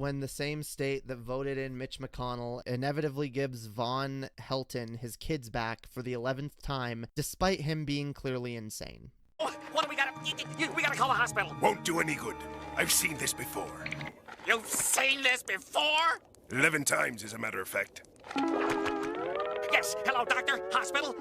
when the same state that voted in Mitch McConnell inevitably gives Von Helton his kids back for the 11th time, despite him being clearly insane. What do we gotta... We gotta call the hospital. Won't do any good. I've seen this before. You've seen this before? 11 times, as a matter of fact. Yes, hello, doctor, hospital.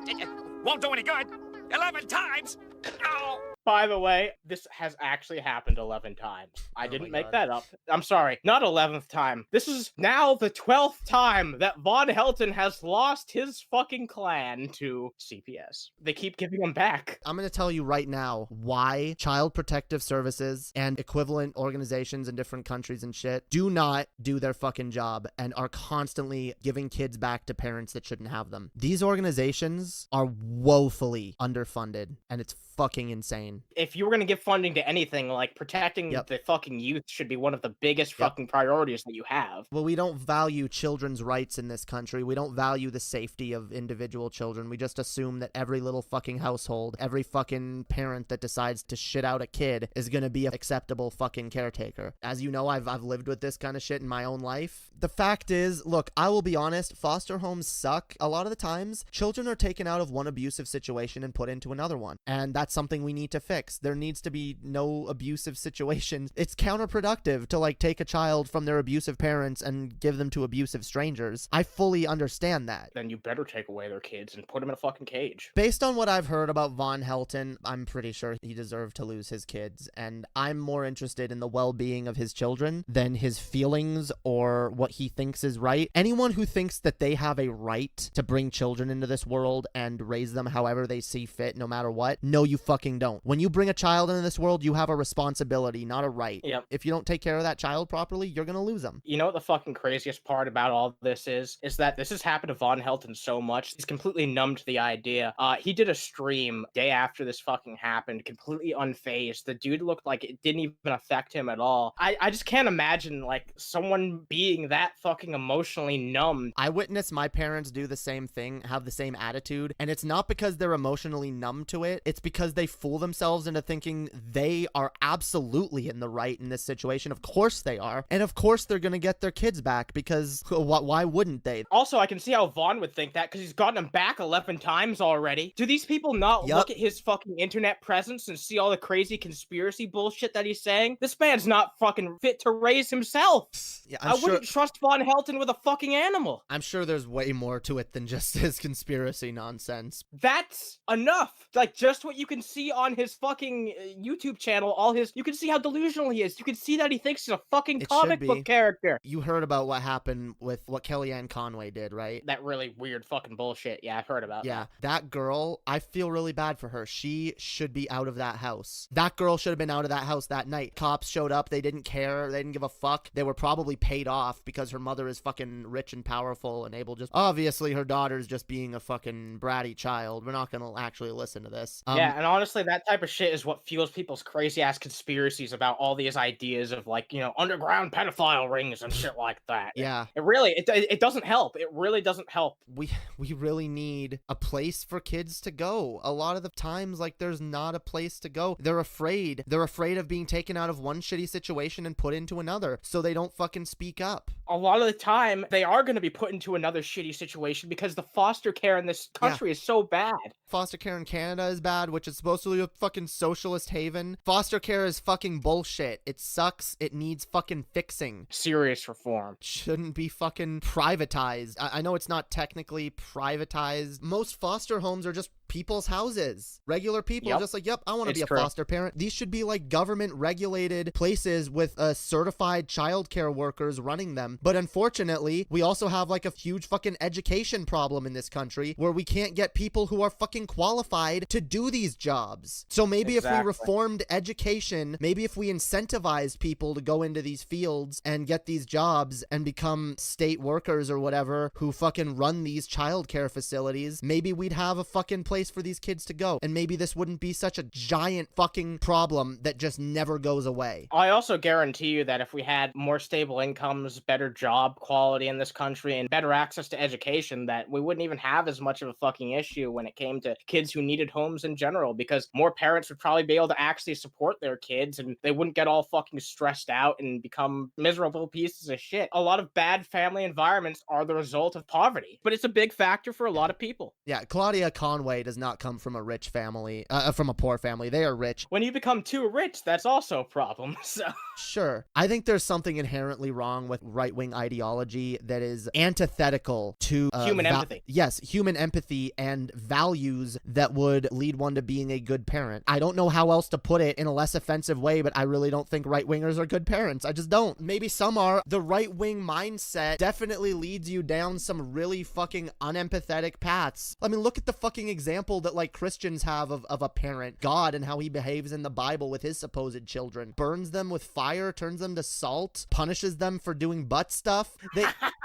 Won't do any good. 11 times? Oh! By the way, this has actually happened 11 times. I didn't make God. that up. I'm sorry, not 11th time. This is now the 12th time that Von Helton has lost his fucking clan to CPS. They keep giving him back. I'm going to tell you right now why Child Protective Services and equivalent organizations in different countries and shit do not do their fucking job and are constantly giving kids back to parents that shouldn't have them. These organizations are woefully underfunded, and it's fucking insane. If you were going to give funding to anything, like protecting the fucking youth should be one of the biggest fucking priorities that you have. Well, we don't value children's rights in this country. We don't value the safety of individual children. We just assume that every little fucking household, every fucking parent that decides to shit out a kid is going to be an acceptable fucking caretaker. As you know, I've lived with this kind of shit in my own life. The fact is, look, I will be honest, foster homes suck. A lot of the times, children are taken out of one abusive situation and put into another one. And that's something we need to fix. There needs to be no abusive situations. It's counterproductive to like take a child from their abusive parents and give them to abusive strangers. I fully understand that. Then you better take away their kids and put them in a fucking cage. Based on what I've heard about Von Helton, I'm pretty sure he deserved to lose his kids, and I'm more interested in the well-being of his children than his feelings or what he thinks is right. Anyone who thinks that they have a right to bring children into this world and raise them however they see fit, no matter what, no, you fucking don't. When you bring a child into this world, you have a responsibility, not a right. Yep. If you don't take care of that child properly, you're gonna lose them. You know what the fucking craziest part about all this is that this has happened to Von Helton so much, he's completely numb to the idea. He did a stream day after this fucking happened, completely unfazed. The dude looked like it didn't even affect him at all. I just can't imagine, like, someone being that fucking emotionally numb. I witnessed my parents do the same thing, have the same attitude, and it's not because they're emotionally numb to it, it's because they fool themselves into thinking they are absolutely in the right in this situation. Of course they are, and of course they're gonna get their kids back, because why wouldn't they? Also, I can see how Vaughn would think that, because he's gotten them back 11 times already. Do these people not look at his fucking internet presence and see all the crazy conspiracy bullshit that he's saying? This man's not fucking fit to raise himself. Yeah, I wouldn't trust Von Helton with a fucking animal. I'm sure there's way more to it than just his conspiracy nonsense. That's enough. Like, just what you can see on his fucking YouTube channel, you can see how delusional he is. You can see that he thinks he's a fucking comic book character. You heard about what happened with what Kellyanne Conway did, right? That really weird fucking bullshit. Yeah, I've heard about that. That girl, I feel really bad for her. She should be out of that house. That girl should have been out of that house that night. Cops showed up. They didn't care. They didn't give a fuck. They were probably paid off because her mother is fucking rich and powerful and able just... Obviously, her daughter's just being a fucking bratty child. We're not gonna actually listen to this. Yeah, and honestly, that type of shit is what fuels people's crazy-ass conspiracies about all these ideas of, like, you know, underground pedophile rings and shit like that. Yeah. It doesn't help. It really doesn't help. We really need a place for kids to go. A lot of the times, like, there's not a place to go. They're afraid. They're afraid of being taken out of one shitty situation and put into another, so they don't fucking speak up. A lot of the time, they are going to be put into another shitty situation because the foster care in this country is so bad. Foster care in Canada is bad, which is supposed to be a fucking socialist haven. Foster care is fucking bullshit. It sucks. It needs fucking fixing. Serious reform. Shouldn't be fucking privatized. I know it's not technically privatized. Most foster homes are just people's houses. Regular people are just like, yep, I want to be a foster parent. These should be like government regulated places with certified childcare workers running them. But unfortunately, we also have like a huge fucking education problem in this country where we can't get people who are fucking qualified to do these jobs. So maybe if we reformed education, maybe if we incentivized people to go into these fields and get these jobs and become state workers or whatever who fucking run these childcare facilities, maybe we'd have a fucking place place for these kids to go. And maybe this wouldn't be such a giant fucking problem that just never goes away. I also guarantee you that if we had more stable incomes, better job quality in this country, and better access to education, that we wouldn't even have as much of a fucking issue when it came to kids who needed homes in general, because more parents would probably be able to actually support their kids and they wouldn't get all fucking stressed out and become miserable pieces of shit. A lot of bad family environments are the result of poverty, but it's a big factor for a lot of people. Yeah, Kellyanne Conway does not come from a rich family, from a poor family. They are rich. When you become too rich, that's also a problem. So Sure. I think there's something inherently wrong with right-wing ideology that is antithetical to human empathy. Yes, human empathy and values that would lead one to being a good parent. I don't know how else to put it in a less offensive way, but I really don't think right-wingers are good parents. I just don't. Maybe some are. The right-wing mindset definitely leads you down some really fucking unempathetic paths. I mean, look at the fucking example that like Christians have of a parent, God, and how he behaves in the Bible with his supposed children. Burns them with fire, turns them to salt, punishes them for doing butt stuff.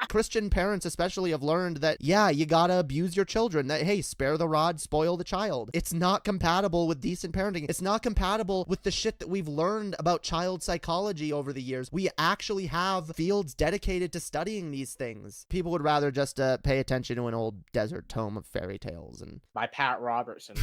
Christian parents especially have learned that, yeah, you gotta abuse your children. That, hey, spare the rod, spoil the child. It's not compatible with decent parenting. It's not compatible with the shit that we've learned about child psychology over the years. We actually have fields dedicated to studying these things. People would rather just pay attention to an old desert tome of fairy tales and by Pat Robertson.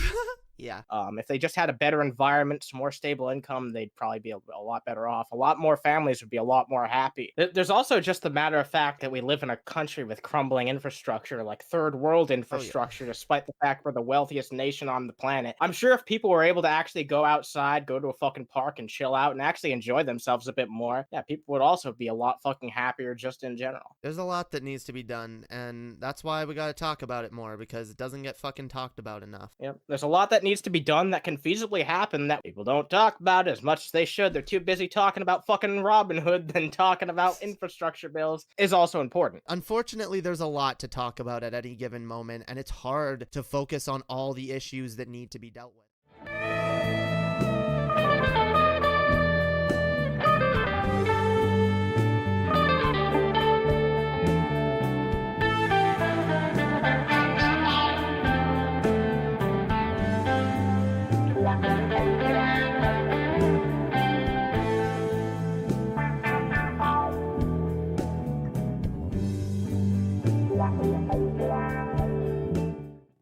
Yeah. If they just had a better environment, some more stable income, they'd probably be a lot better off. A lot more families would be a lot more happy. There's also just the matter of fact that we live in a country with crumbling infrastructure, like third world infrastructure, despite the fact we're the wealthiest nation on the planet. I'm sure if people were able to actually go outside, go to a fucking park and chill out and actually enjoy themselves a bit more, yeah, people would also be a lot fucking happier just in general. There's a lot that needs to be done, and that's why we gotta talk about it more, because it doesn't get fucking talked about enough. Yep. There's a lot that needs to be done that can feasibly happen that people don't talk about as much as they should. They're too busy talking about fucking Robin Hood than talking about infrastructure bills is also important. Unfortunately, there's a lot to talk about at any given moment, and it's hard to focus on all the issues that need to be dealt with.